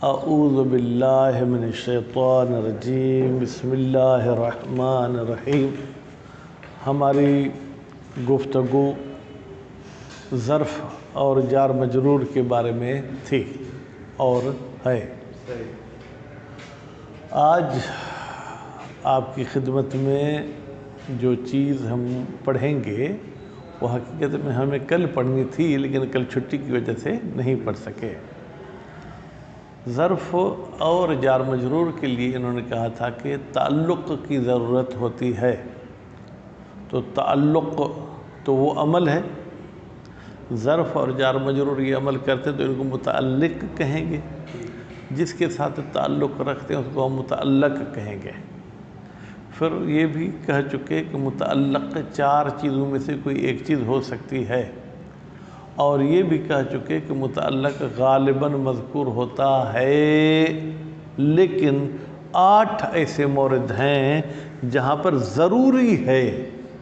اعوذ باللہ من الشیطان الرجیم بسم اللہ الرحمن الرحیم۔ ہماری گفتگو ظرف اور جار مجرور کے بارے میں تھی اور ہے۔ آج آپ کی خدمت میں جو چیز ہم پڑھیں گے وہ حقیقت میں ہمیں کل پڑھنی تھی، لیکن کل چھٹی کی وجہ سے نہیں پڑھ سکے۔ ظرف اور جار مجرور کے لیے انہوں نے کہا تھا کہ تعلق کی ضرورت ہوتی ہے، تو تعلق تو وہ عمل ہے، ظرف اور جار مجرور یہ عمل کرتے ہیں تو ان کو متعلق کہیں گے، جس کے ساتھ تعلق رکھتے ہیں اس کو ہم متعلق کہیں گے۔ پھر یہ بھی کہہ چکے کہ متعلق چار چیزوں میں سے کوئی ایک چیز ہو سکتی ہے، اور یہ بھی کہہ چکے کہ متعلق غالباً مذکور ہوتا ہے، لیکن 8 ایسے مورد ہیں جہاں پر ضروری ہے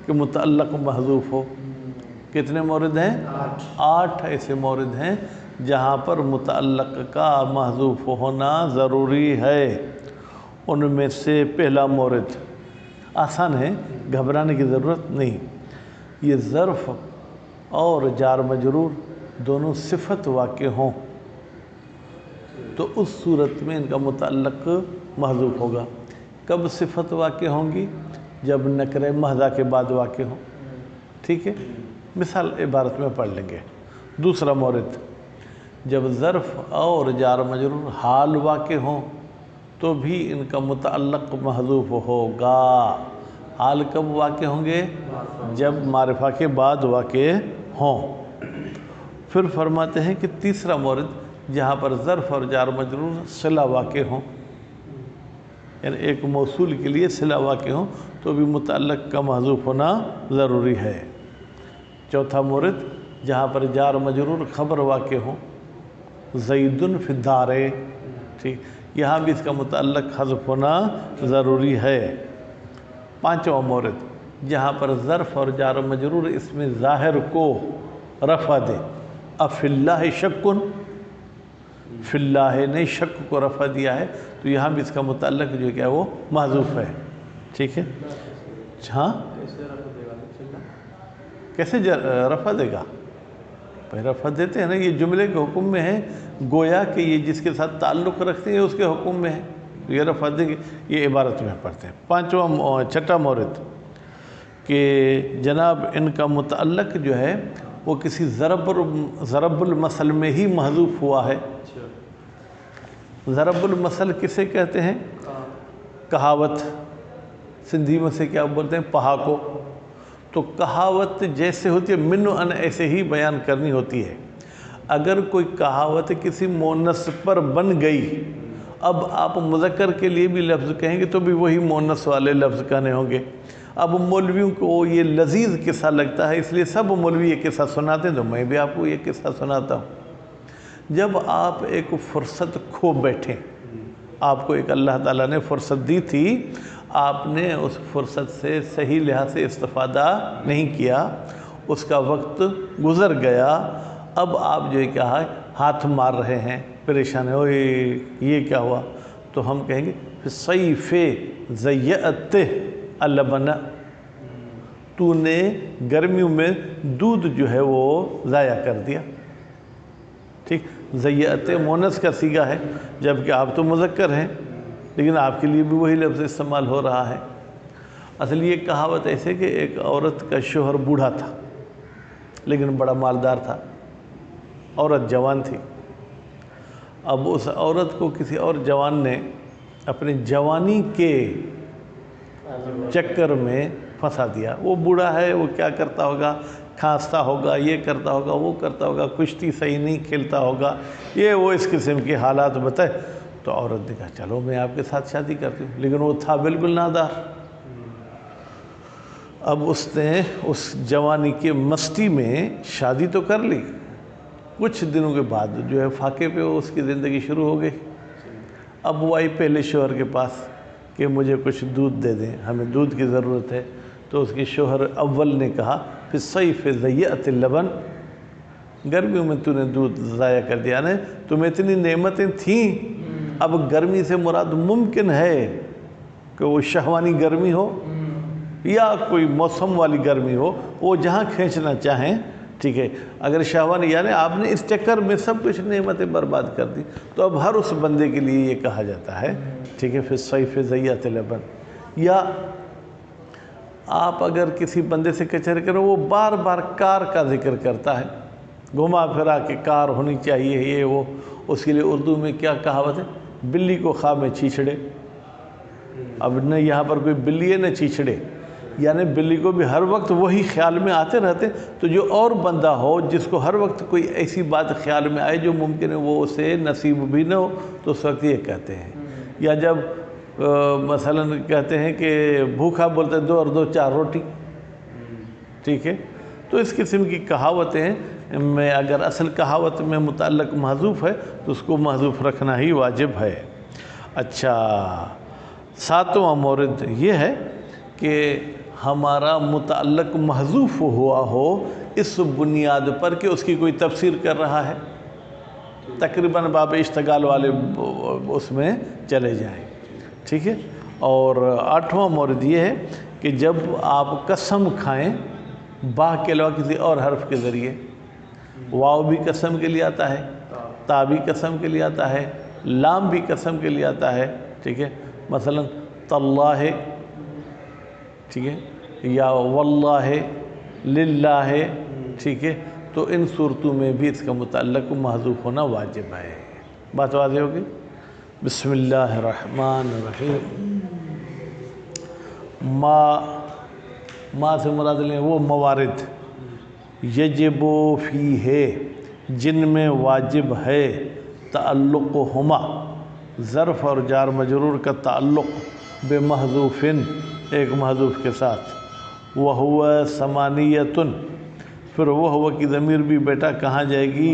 کہ متعلق محذوف ہو۔ کتنے مورد ہیں؟ 8 ایسے مورد ہیں جہاں پر متعلق کا محذوف ہونا ضروری ہے۔ ان میں سے پہلا مورد آسان ہے، گھبرانے کی ضرورت نہیں۔ یہ ظرف اور جار مجرور دونوں صفت واقع ہوں تو اس صورت میں ان کا متعلق محذوف ہوگا۔ کب صفت واقع ہوں گی؟ جب نکرہ محضہ کے بعد واقع ہوں۔ ٹھیک ہے، مثال عبارت میں پڑھ لیں گے۔ دوسرا مورد، جب ظرف اور جار مجرور حال واقع ہوں تو بھی ان کا متعلق محذوف ہوگا۔ حال کب واقع ہوں گے؟ جب معرفہ کے بعد واقع ہوں۔ پھر فرماتے ہیں کہ تیسرا مورد، جہاں پر ظرف اور جار مجرور صلہ واقع ہوں، یعنی ایک موصول کے لیے صلہ واقع ہوں تو بھی متعلق کا محذوف ہونا ضروری ہے۔ چوتھا مورد، جہاں پر جار مجرور خبر واقع ہوں، زید فی الدار، ٹھیک، یہاں بھی اس کا متعلق حذف ہونا ضروری ہے۔ پانچواں مورد، جہاں پر ظرف اور جار مجرور اس میں ظاہر کو رفع دے، افی اللہ شکن، فی اللہ نے شک کو رفع دیا ہے تو یہاں بھی اس کا متعلق جو کیا ہے وہ محذوف ہے۔ ٹھیک ہے، ہاں کیسے رفع دے گا؟ پہلے رفع دیتے ہیں نا، یہ جملے کے حکم میں ہے، گویا کہ یہ جس کے ساتھ تعلق رکھتے ہیں اس کے حکم میں ہے، یہ رفع دیں گے، یہ عبارت میں پڑھتے ہیں۔ چھٹا مورد کہ جناب ان کا متعلق جو ہے وہ کسی ضرب المثل میں ہی محذوف ہوا ہے۔ ضرب المثل کسے کہتے ہیں؟ کہاوت، سندھی میں سے کیا بولتے ہیں؟ پہاکو۔ تو کہاوت جیسے ہوتی ہے من و ان ایسے ہی بیان کرنی ہوتی ہے۔ اگر کوئی کہاوت کسی مؤنث پر بن گئی، اب آپ مذکر کے لیے بھی لفظ کہیں گے تو بھی وہی مؤنث والے لفظ کہنے ہوں گے۔ اب مولویوں کو یہ لذیذ قصہ لگتا ہے، اس لیے سب مولوی یہ قصہ سناتے ہیں، تو میں بھی آپ کو یہ قصہ سناتا ہوں۔ جب آپ ایک فرصت کھو بیٹھیں، آپ کو ایک اللہ تعالیٰ نے فرصت دی تھی، آپ نے اس فرصت سے صحیح لحاظ سے استفادہ نہیں کیا، اس کا وقت گزر گیا، اب آپ جو ہے کیا ہے ہاتھ مار رہے ہیں، پریشان ہے، اوئے یہ کیا ہوا؟ تو ہم کہیں گے صیف ضیعت اللبن، تو نے گرمیوں میں دودھ جو ہے وہ ضائع کر دیا۔ ٹھیک، ضیعت مونس کا صیغہ ہے، جبکہ آپ تو مذکر ہیں، لیکن آپ کے لیے بھی وہی لفظ استعمال ہو رہا ہے۔ اصل یہ کہاوت ایسے کہ ایک عورت کا شوہر بوڑھا تھا لیکن بڑا مالدار تھا، عورت جوان تھی۔ اب اس عورت کو کسی اور جوان نے اپنی جوانی کے چکر میں پھنسا دیا۔ وہ بوڑھا ہے، وہ کیا کرتا ہوگا، کھانستا ہوگا، یہ کرتا ہوگا، وہ کرتا ہوگا، کشتی صحیح نہیں کھیلتا ہوگا، یہ وہ اس قسم کے حالات بتائے۔ تو عورت نے کہا چلو میں آپ کے ساتھ شادی کرتی ہوں، لیکن وہ تھا بالکل نادار۔ اب اس نے اس جوانی کے مستی میں شادی تو کر لی، کچھ دنوں کے بعد جو ہے فاقے پہ اس کی زندگی شروع ہو گئی۔ اب وہ آئی پہلے شوہر کے پاس کہ مجھے کچھ دودھ دے دیں، ہمیں دودھ کی ضرورت ہے۔ تو اس کے شوہر اول نے کہا فی الصیف ضیعت اللبن، گرمیوں میں تو نے دودھ ضائع کر دیا، نے تمہیں اتنی نعمتیں تھیں اب گرمی سے مراد ممکن ہے کہ وہ شہوانی گرمی ہو یا کوئی موسم والی گرمی ہو، وہ جہاں کھینچنا چاہیں، ٹھیک ہے۔ اگر شہوانی یعنی آپ نے اس چکر میں سب کچھ نعمتیں برباد کر دی، تو اب ہر اس بندے کے لیے یہ کہا جاتا ہے، ٹھیک ہے، فی الصیف زیات لبن۔ یا آپ اگر کسی بندے سے کچہری کرو، وہ بار بار کار کا ذکر کرتا ہے، گھما پھرا کے کار ہونی چاہیے، یہ وہ، اس کے لیے اردو میں کیا کہاوت ہے، بلی کو خواہ میں چیچڑے۔ اب نہ یہاں پر کوئی بلی ہے نہ چیچڑے، یعنی بلی کو بھی ہر وقت وہی خیال میں آتے رہتے، تو جو اور بندہ ہو جس کو ہر وقت کوئی ایسی بات خیال میں آئے جو ممکن ہے وہ اسے نصیب بھی نہ ہو، تو اس وقت یہ کہتے ہیں۔ یا جب مثلا کہتے ہیں کہ بھوکھا بولتے 2 اور 2 4 روٹی، ٹھیک ہے۔ تو اس قسم کی کہاوتیں میں اگر اصل کہاوت میں متعلق محذوف ہے تو اس کو محذوف رکھنا ہی واجب ہے۔ اچھا، 7واں مورد یہ ہے کہ ہمارا متعلق محذوف ہوا ہو اس بنیاد پر کہ اس کی کوئی تفسیر کر رہا ہے، تقریباً باب اشتغال والے اس میں چلے جائیں، ٹھیک ہے۔ اور 8واں مورد یہ ہے کہ جب آپ قسم کھائیں با کے علاوہ کسی اور حرف کے ذریعے، واو بھی قسم کے لیے آتا ہے، تا بھی قسم کے لیے آتا ہے، لام بھی قسم کے لیے آتا ہے، ٹھیک ہے۔ مثلا تاللہ، ٹھیک ہے، یا واللہ، للہ، ٹھیک ہے۔ تو ان صورتوں میں بھی اس کا متعلق محذوف ہونا واجب ہے۔ بات واضح ہوگی؟ بسم اللہ الرحمن الرحیم۔ ما سے مراد لیں وہ موارد، یجب فیہ، جن میں واجب ہے، تعلقہما، ظرف اور جار مجرور کا تعلق، بمحذوف، ایک محذوف کے ساتھ، وَهُوَ ثمانیۃ، پھر وہ کی ضمیر بھی بیٹا کہاں جائے گی؟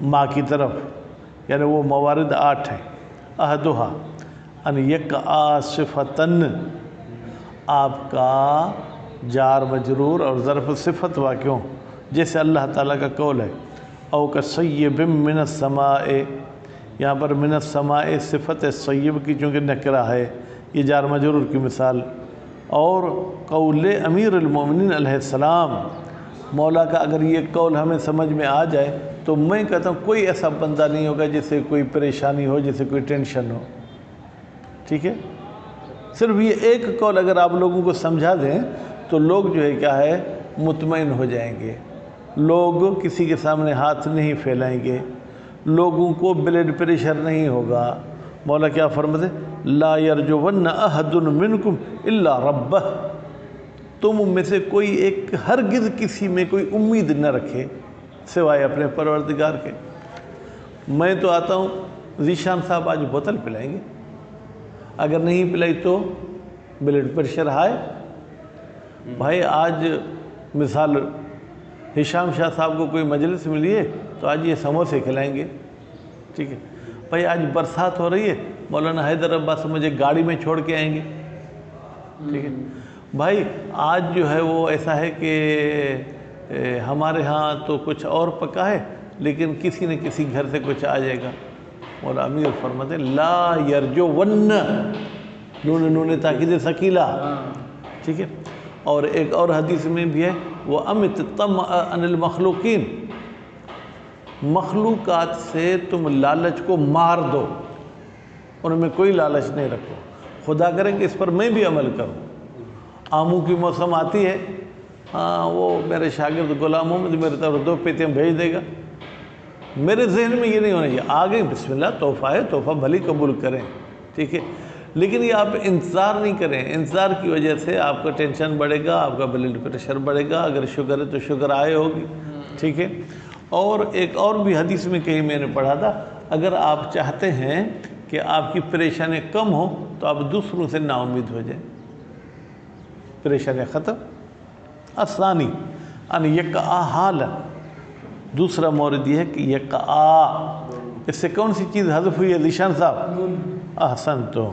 ما کی طرف، یعنی وہ موارد 8 ہیں۔ احدھا ان یقع صفتن، آپ کا جار مجرور اور ظرف صفت واقع، جیسے اللہ تعالیٰ کا قول ہے، او کصیب من السماء، یہاں پر من السماء صفت صیب کی چونکہ نکرہ ہے، یہ جار مجرور کی مثال۔ اور قول امیر المومنین علیہ السلام، مولا کا اگر یہ قول ہمیں سمجھ میں آ جائے تو میں کہتا ہوں کوئی ایسا بندہ نہیں ہوگا جسے کوئی پریشانی ہو، جسے کوئی ٹینشن ہو، ٹھیک ہے۔ صرف یہ ایک قول اگر آپ لوگوں کو سمجھا دیں تو لوگ جو ہے کیا ہے، مطمئن ہو جائیں گے، لوگ کسی کے سامنے ہاتھ نہیں پھیلائیں گے، لوگوں کو بلڈ پریشر نہیں ہوگا۔ مولا کیا فرماتے؟ لا یرجون احد منکم الا ربہ، تم میں سے کوئی ایک ہرگز کسی میں کوئی امید نہ رکھے سوائے اپنے پروردگار کے۔ میں تو آتا ہوں، ذیشان صاحب آج بوتل پلائیں گے، اگر نہیں پلائی تو بلڈ پریشر ہائے۔ بھائی آج مثال ہشام شاہ صاحب کو کوئی مجلس ملی ہے تو آج یہ سموسے کھلائیں گے، ٹھیک ہے۔ بھائی آج برسات ہو رہی ہے، مولانا حیدر عباس مجھے گاڑی میں چھوڑ کے آئیں گے، ٹھیک ہے۔ بھائی آج جو ہے وہ ایسا ہے کہ ہمارے ہاں تو کچھ اور پکا ہے لیکن کسی نہ کسی گھر سے کچھ آ جائے گا۔ مولا امیر فرماتے لا یرجون، نون تاکید ثقیلہ، ٹھیک ہے۔ اور ایک اور حدیث میں بھی ہے وہ امت طمع عن المخلوقین، مخلوقات سے تم لالچ کو مار دو، ان میں کوئی لالچ نہیں رکھو، خدا کریں کہ اس پر میں بھی عمل کروں۔ آموں کی موسم آتی ہے، ہاں وہ میرے شاگرد غلام محمد میرے طرف 2 پیتیاں بھیج دے گا، میرے ذہن میں یہ نہیں ہونا چاہیے، آگے بسم اللہ تحفہ ہے، تحفہ بھلی قبول کریں، ٹھیک ہے۔ لیکن یہ آپ انتظار نہیں کریں، انتظار کی وجہ سے آپ کا ٹینشن بڑھے گا، آپ کا بلڈ پریشر بڑھے گا، اگر شوگر ہے تو شوگر آئے ہوگی، ٹھیک ہے۔ اور ایک اور بھی حدیث میں کہیں میں نے پڑھا تھا، اگر آپ چاہتے ہیں کہ آپ کی پریشانی کم ہو تو آپ دوسروں سے نا امید ہو جائیں، پریشانی ختم۔ الثانی ان یقع حالا، دوسرا مورد یہ ہے کہ یقع، اس سے کون سی چیز حذف ہوئی ہے ذیشان صاحب؟ احسنتم،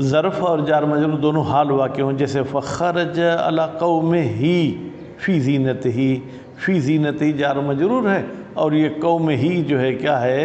ظرف اور جار مجرور دونوں حال واقع ہوں، جیسے فخرج علی قومہ فی زینتہ، فی زینتہ جار مجرور ہے اور یہ قوم ہی جو ہے کیا ہے،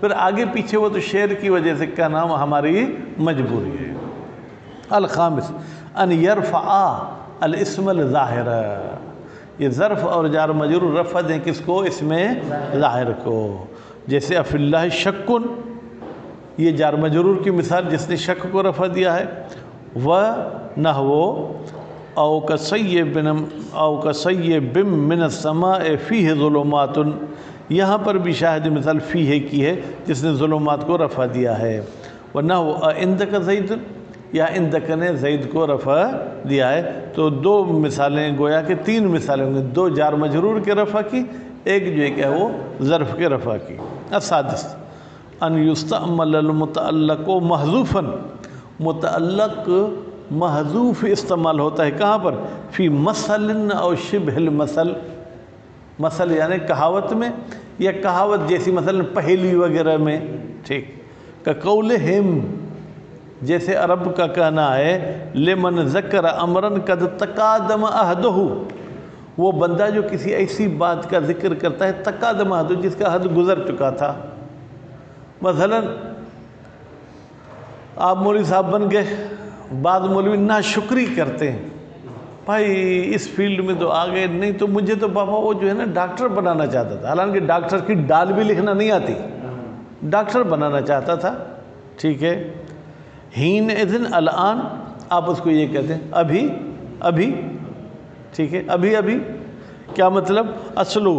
پھر آگے پیچھے وہ تو شعر کی وجہ سے کا نام ہماری مجبوری ہے. الخامس ان یرفع الاسم الظاہر، یہ ظرف اور جار مجرور رفع دیں کس کو؟ اس میں ظاہر کو. جیسے افی اللہ شکن، یہ جار مجرور کی مثال جس نے شک کو رفع دیا ہے. وَنَحْوُ او کَصَيِّبٍ مِّنَ السَّمَاءِ فِيهِ ظُلُمَاتٌ، یہاں پر بھی شاہد مثال فیہ کی ہے جس نے ظلمات کو رفع دیا ہے. وَنَحْوُ عِندَكَ زَيْدٌ، یا عندک نے زید کو رفع دیا ہے. تو دو مثالیں گویا کہ تین مثالیں ہوں گی، دو جار مجرور کے رفع کی، ایک جو ہے کہ وہ ظرف کے رفع کی. السادس ان یستعمل المتعلق محذوفا، متعلق محذوف استعمال ہوتا ہے کہاں پر؟ فی مثل او شبہ المثل، مثل یعنی کہاوت میں یا کہاوت جیسی مثلا پہیلی وغیرہ میں. ٹھیک. کقولہم، جیسے عرب کا کہنا ہے لمن ذکر امرن قد تقادم عہدہ، وہ بندہ جو کسی ایسی بات کا ذکر کرتا ہے تقادم عہدہ، جس کا حد گزر چکا تھا. مثلا آپ مولوی صاحب بن گئے، بعض مولوی ناشکری کرتے ہیں، بھائی اس فیلڈ میں تو آگے نہیں، تو مجھے تو بابا وہ جو ہے نا ڈاکٹر بنانا چاہتا تھا، حالانکہ ڈاکٹر کی ڈال بھی لکھنا نہیں آتی، ڈاکٹر بنانا چاہتا تھا. ٹھیک ہے. ہین اذن، الان، آپ اس کو یہ کہتے ہیں ابھی ابھی. ٹھیک ہے. ابھی ابھی کیا مطلب؟ اصلو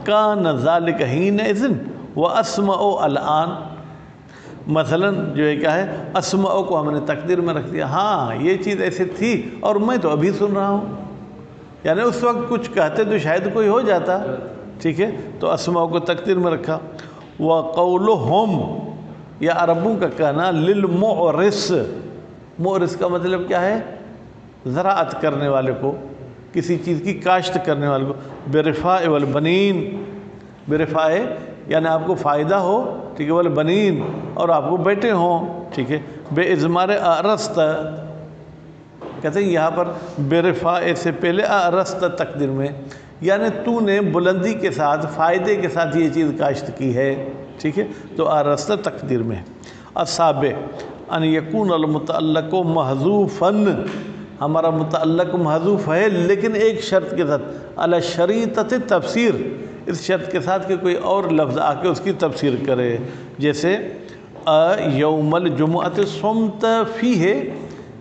کان ذالک ہین اذن واسمع الان. مثلا جو ہے کیا ہے، اسمع کو ہم نے تقدیر میں رکھ دیا، ہاں یہ چیز ایسے تھی اور میں تو ابھی سن رہا ہوں، یعنی اس وقت کچھ کہتے تو شاید کوئی ہو جاتا. ٹھیک ہے. تو اسمع کو تقدیر میں رکھا. وقولہم، یا عربوں کا کہنا للمعرس، معرس کا مطلب کیا ہے؟ زراعت کرنے والے کو، کسی چیز کی کاشت کرنے والے کو. برفاء والبنین، برفاء یعنی آپ کو فائدہ ہو، ٹھیک ہے، والبنین، اور آپ کو بیٹے ہوں. ٹھیک ہے. بے ازمار ارست، کہتے ہیں یہاں پر برفاء سے پہلے ارست تقدیر میں، یعنی تو نے بلندی کے ساتھ فائدے کے ساتھ یہ چیز کاشت کی ہے. ٹھیک ہے. تو ارست تقدیر میں. السابع ان یکون المتعلق محذوفا، ہمارا متعلق محذوف ہے لیکن ایک شرط کے ساتھ، علی شریطۃ تفسیر، اس شرط کے ساتھ کہ کوئی اور لفظ آ کے اس کی تفسیر کرے. جیسے یوم الجمعۃ صمت فیہ،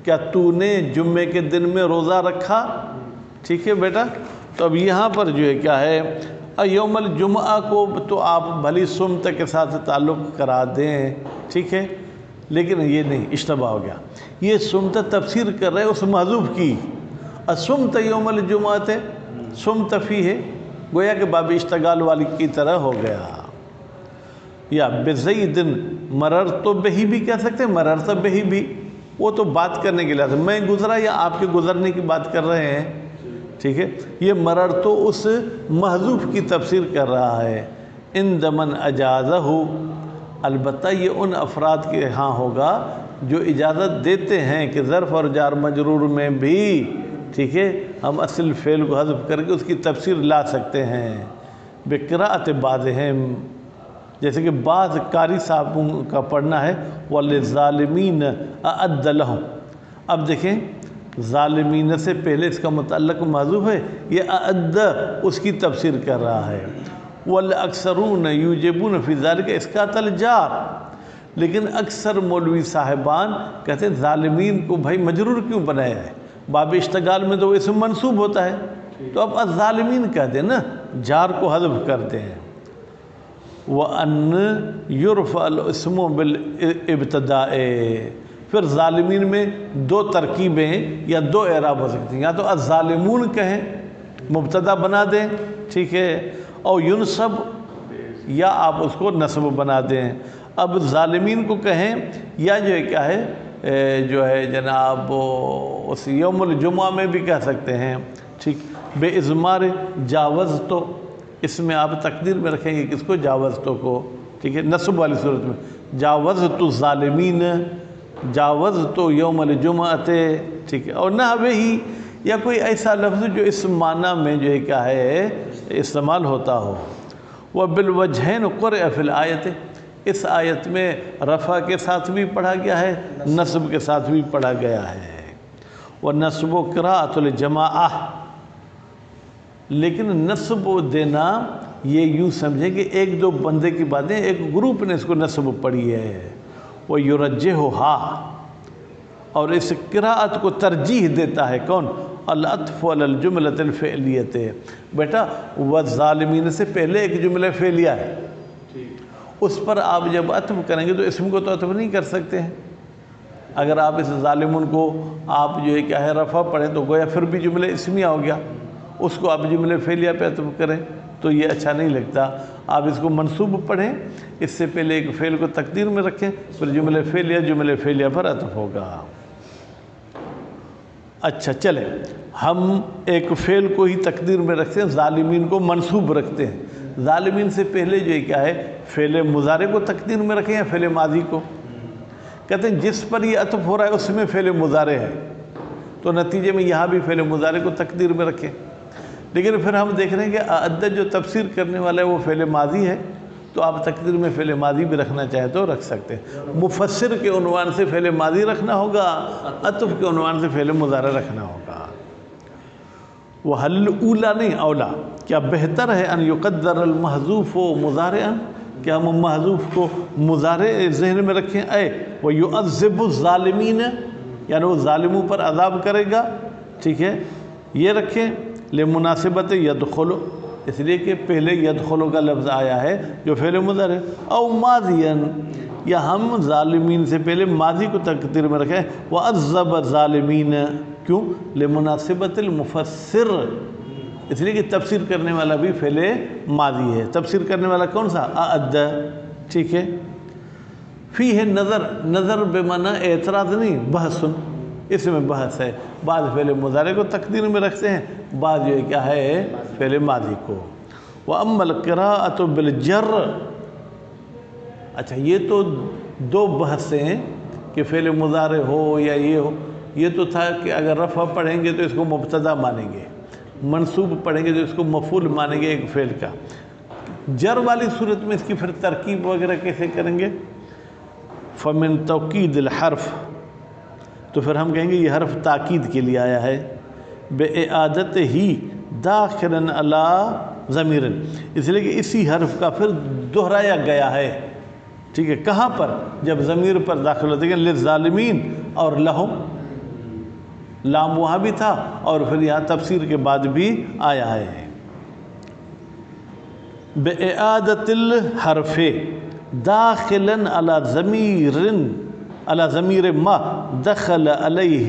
کیا تو نے جمعے کے دن میں روزہ رکھا؟ ٹھیک ہے بیٹا. تو اب یہاں پر جو ہے کیا ہے، یوم الجمعہ کو تو آپ بھلی صمت کے ساتھ تعلق کرا دیں، ٹھیک ہے، لیکن یہ نہیں، اشتباہ ہو گیا. یہ صمت تفسیر کر رہے اس محذوف کی. صمت یوم الجمعۃ صمت فیہ، گویا کہ باب اشتغال والی کی طرح ہو گیا. یا بزید مررت بہی بھی کہہ سکتے ہیں، مررت بہی بھی، وہ تو بات کرنے کے لیے میں گزرا یا آپ کے گزرنے کی بات کر رہے ہیں. ٹھیک ہے. یہ مررت اس محذوف کی تفسیر کر رہا ہے. ان دمن اجازہ، البتہ یہ ان افراد کے ہاں ہوگا جو اجازت دیتے ہیں کہ ظرف اور جار مجرور میں بھی، ٹھیک ہے، ہم اصل فعل کو حذف کر کے اس کی تفسیر لا سکتے ہیں. بقراءۃ بعضہم، جیسے کہ بعض قاری صاحبوں کا پڑھنا ہے وَلِلظَّالِمِينَ أَعَدَّ لَهُمْ. اب دیکھیں ظالمین سے پہلے اس کا متعلق محذوف ہے، یہ اعد اس کی تفسیر کر رہا ہے. وَالْأَكْثَرُونَ يُوجِبُونَ فِي ذَلِكَ إِسْقَاطَ الْجَارِ، لیکن اکثر مولوی صاحبان کہتے ہیں ظالمین کو بھائی مجرور کیوں بنایا ہے؟ باب اشتغال میں تو اسم منصوب ہوتا ہے، تو اب الظالمین کہہ دیں نا، جار کو حذف کرتے ہیں. وَأَنْ يُرْفَعَ الْاسْمُ بِالْإِبْتِدَاءِ، پھر ظالمین میں دو ترکیبیں یا دو اعراب ہو سکتی ہیں، یا تو الظالمون کہیں مبتدا بنا دیں، ٹھیک ہے، اور ینصب، یا آپ اس کو نصب بنا دیں. اب ظالمین کو کہیں یا جو ہے کیا ہے، جو ہے جناب اس یوم الجمعہ میں بھی کہہ سکتے ہیں. ٹھیک. بے ازمار جاوزتو، اس میں آپ تقدیر میں رکھیں گے کس کو؟ جاوزتو کو. ٹھیک ہے. نصب والی صورت میں جاوزت الظالمین، جاوزتو یوم الجمعۃ. ٹھیک ہے. اور نہ وہی یا کوئی ایسا لفظ جو اس معنی میں جو ہے کیا ہے استعمال ہوتا ہو. وبالوجہین قرئ فی الآیت، اس آیت میں رفع کے ساتھ بھی پڑھا گیا ہے، نصب کے ساتھ بھی پڑھا گیا ہے۔ وَنَصْبُ قِرَاءَةُ الْجَمَاعَةِ، لیکن نصب دینا یہ یوں سمجھیں کہ ایک دو بندے کی باتیں، ایک گروپ نے اس کو نصب پڑھی ہے۔ وَيُرَجِّحُهَا، اور اس قراءت کو ترجیح دیتا ہے کون؟ العطف علی الجملۃ الفعلیۃ، بیٹا والظالمین سے پہلے ایک جملہ فعلیہ ہے، اس پر آپ جب عطف کریں گے تو اسم کو تو عطف نہیں کر سکتے ہیں۔ اگر آپ اس ظالمون کو آپ جو ہے کیا ہے رفع پڑھیں تو گویا پھر بھی جملہ اسمیہ ہو گیا، اس کو آپ جملہ فعلیہ پہ عطف کریں تو یہ اچھا نہیں لگتا۔ آپ اس کو منصوب پڑھیں، اس سے پہلے ایک فعل کو تقدیر میں رکھیں، پھر جملہ فعلیہ پر عطف ہوگا۔ اچھا چلیں، ہم ایک فعل کو ہی تقدیر میں رکھتے ہیں، ظالمین کو منصوب رکھتے ہیں۔ ظالمین سے پہلے جو ہے کیا ہے فعل مضارع کو تقدیر میں رکھیں یا فعل ماضی کو؟ کہتے ہیں جس پر یہ عطف ہو رہا ہے اس میں فعل مضارع ہے، تو نتیجے میں یہاں بھی فعل مضارع کو تقدیر میں رکھیں۔ لیکن پھر ہم دیکھ رہے ہیں کہ اعد جو تفسیر کرنے والا ہے وہ فعل ماضی ہے، تو آپ تقدیر میں فعل ماضی بھی رکھنا چاہے تو رکھ سکتے ہیں۔ مفسر کے عنوان سے فعل ماضی رکھنا ہوگا، عطف کے عنوان سے فعل مضارع رکھنا ہوگا۔ وَحَلْ اولا نہیں اولا، کیا بہتر ہے ان یقدر المحذوف مضارعا، کہ ہم محذوف کو مضارع ذہن میں رکھیں، اے وَيُعَذِّبُ الظَّالِمِينَ، یعنی وہ ظالموں پر عذاب کرے گا، ٹھیک ہے، یہ رکھیں۔ لمناسبت یدخل، اس لیے کہ پہلے یدخل کا لفظ آیا ہے جو فعل مضارع، او ماضیا، یا ہم ظالمین سے پہلے ماضی کو تقدیر میں رکھیں، وَعَذَّبَ الظَّالِمِينَ، کیوں؟ لمناسبت المفسر، اس لیے کہ تفسیر کرنے والا بھی فعل ماضی ہے۔ تفسیر کرنے والا کون سا؟ اعد، ٹھیک ہے۔ فیہ نظر، نظر بمعنی اعتراض نہیں، بحث، اس میں بحث ہے، بعض فعل مضارع کو تقدیر میں رکھتے ہیں، بعض جو کیا ہے فعل ماضی کو۔ وَأَمَّا الْقِرَاءَةُ بِالْجَرِّ، اچھا یہ تو دو بحثیں ہیں کہ فعل مضارع ہو یا یہ ہو، یہ تو تھا کہ اگر رفع پڑھیں گے تو اس کو مبتدا مانیں گے، منصوب پڑھیں گے تو اس کو مفعول مانیں گے ایک فعل کا۔ جر والی صورت میں اس کی پھر ترکیب وغیرہ کیسے کریں گے؟ فَمِن تَوْکِید الْحَرْف، تو پھر ہم کہیں گے یہ حرف تاکید کے لیے آیا ہے، بِإِعَادَتِهِ دَاخِلًا عَلَىٰ ضَمِيرٍ، اس لیے کہ اسی حرف کا پھر دہرایا گیا ہے، ٹھیک ہے، کہاں پر؟ جب ضمیر پر داخل ہوتے ہیں للظالمین اور لہم، لام وہاں بھی تھا اور پھر یہاں تفسیر کے بعد بھی آیا ہے۔ بِإِعَادَةِ الْحَرْفِ دَاخِلًا عَلَىٰ ضَمِيرٍ، عَلَىٰ ضَمِيرٍ مَا دَخَلَ عَلَيْهِ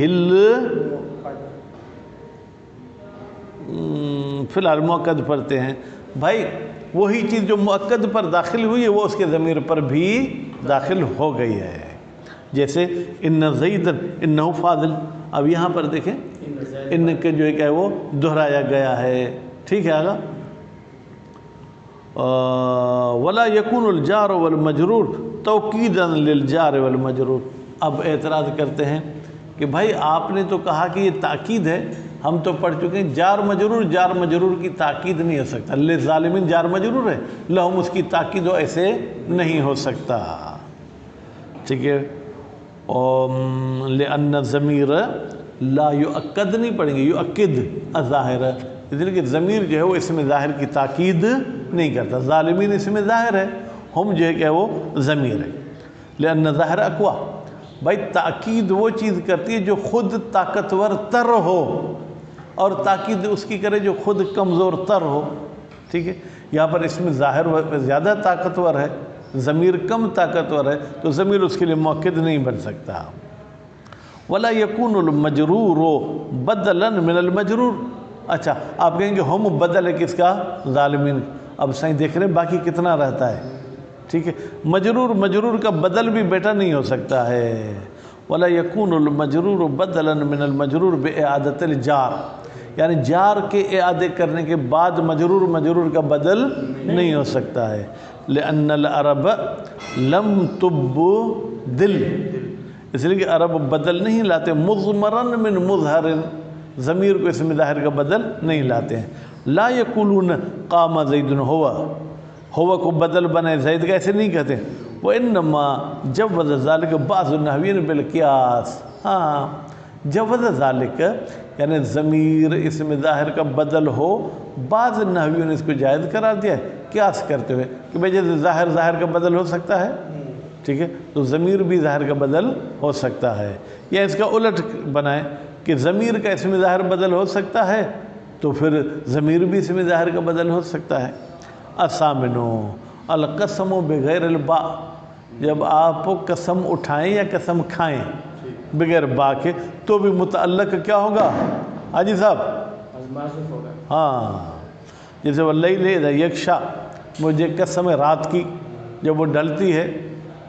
فی الحال مؤکد پڑھتے ہیں بھائی، وہی چیز جو مؤکد پر داخل ہوئی ہے وہ اس کے ضمیر پر بھی داخل ہو گئی ہے، جیسے ان زیدن انہ فاضل، اب یہاں پر دیکھیں ان کے جو ہے کہ وہ دہرایا گیا ہے، ٹھیک ہے آگا۔ ولا یکون الجار والمجرور توکیدا للجار والمجرور، اب اعتراض کرتے ہیں کہ بھائی آپ نے تو کہا کہ یہ تاکید ہے، ہم تو پڑھ چکے ہیں جار مجرور کی تاکید نہیں ہو سکتا، للظالمین جار مجرور ہے، لہم اس کی تاکید ہو ایسے نہیں ہو سکتا، ٹھیک ہے۔ لأن الضمیر لا یؤکد نہیں پڑھیں گے، یؤکد الظاہر، اس لیے کہ ضمیر جو ہے وہ اس میں ظاہر کی تاکید نہیں کرتا، ظالمین اس میں ظاہر ہے، ہم جو ہے کہ وہ ضمیر ہے۔ لأن ظاہر اقوا، بھائی تاکید وہ چیز کرتی ہے جو خود طاقتور تر ہو، اور تاکید اس کی کرے جو خود کمزور تر ہو، ٹھیک ہے۔ یہاں پر اس میں ظاہر زیادہ طاقتور ہے، ضمیر کم طاقتور ہے، تو ضمیر اس کے لیے مؤکد نہیں بن سکتا۔ ولا یکون المجرور بدلا من المجرور، اچھا آپ کہیں گے ہم بدل ہے کس کا؟ ظالمین، اب صحیح دیکھ رہے ہیں باقی کتنا رہتا ہے، ٹھیک ہے۔ مجرور کا بدل بھی بیٹا نہیں ہو سکتا ہے۔ ولا یکون المجرور بدلا من المجرور بإعادة الجار، یعنی جار کے اعادے کرنے کے بعد مجرور کا بدل نہیں ہو سکتا ہے۔ لأن العرب لم تبدل، اس لیے کہ عرب بدل نہیں لاتے، مضمرا من مظہر، ضمیر کو اس میں ظاہر کا بدل نہیں لاتے ہیں۔ لا یقولون قام زید ہوا کو بدل بنائے زید کا، ایسے نہیں کہتے. وہ انما جوز ذالک بعض النحویین بالقیاس. ہاں جوز ذالک یعنی ضمیر اسم ظاہر کا بدل ہو، بعض نحویوں نے اس کو جائز قرار دیا ہے قیاس کرتے ہوئے کہ بھئی جیسے ظاہر کا بدل ہو سکتا ہے، ٹھیک ہے، تو ضمیر بھی ظاہر کا بدل ہو سکتا ہے. یا اس کا الٹ بنائیں کہ ضمیر کا اسم ظاہر بدل ہو سکتا ہے تو پھر ضمیر بھی اسم ظاہر کا بدل ہو سکتا ہے. الثامنو القسم بغیر الباء، جب آپ قسم اٹھائیں یا قسم کھائیں بغیر با کے تو بھی متعلق کیا ہوگا حاجی صاحب؟ ہاں جیسے واللیل اذا یغشا، مجھے قسم رات کی جب وہ ڈھلتی ہے،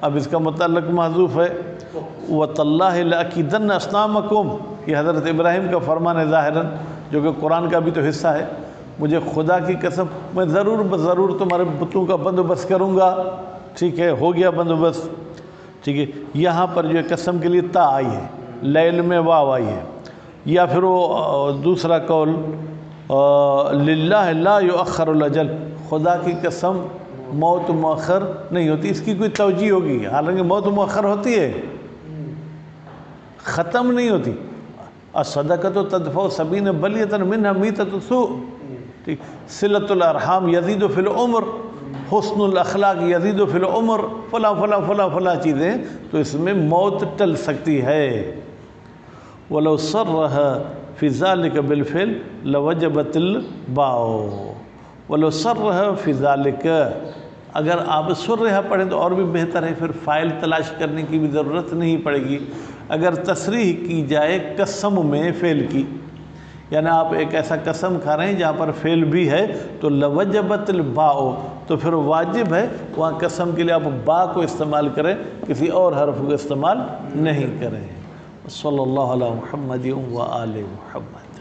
اب اس کا متعلق محذوف ہے. وَتَاللَّهِ لَأَكِيدَنَّ أَصْنَامَكُمْ، یہ حضرت ابراہیم کا فرمان ہے ظاہراً، جو کہ قرآن کا بھی تو حصہ ہے. مجھے خدا کی قسم میں ضرور تمہارے بتوں کا بندوبست کروں گا. ٹھیک ہے، ہو گیا بندوبست. ٹھیک ہے، یہاں پر جو ہے قسم کے لیے تا آئی ہے، لیل میں واو آئی ہے. یا پھر وہ دوسرا قول للہ لا یؤخر الاجل، خدا کی قسم موت مؤخر نہیں ہوتی. اس کی کوئی توجیہ ہوگی، حالانکہ موت مؤخر ہوتی ہے، ختم نہیں ہوتی. الصدقۃ تدفع 70 بلیۃ منها میتۃ السوء. ٹھیک، صلۃ الارحام یزید فی العمر، حسن الاخلاق یزید فی العمر، فلاں چیزیں، تو اس میں موت ٹل سکتی ہے. وَلَوْ صَرَّهَا فِي ذَلِكَ بِالْفِعْلِ لَوَجَبَتِ الْبَاءُ. وَلَوْ صَرَّهَا فِي ذَلِكَ، اگر آپ سرہ پڑھیں تو اور بھی بہتر ہے، پھر فائل تلاش کرنے کی بھی ضرورت نہیں پڑے گی. اگر تصریح کی جائے قسم میں فعل کی، یعنی آپ ایک ایسا قسم کھا رہے ہیں جہاں پر فعل بھی ہے، تو لوجبت الباء، تو پھر واجب ہے وہاں قسم کے لیے آپ با کو استعمال کریں، کسی اور حرف کو استعمال نہیں کریں. صلی اللہ علیہ محمد و آل محمد.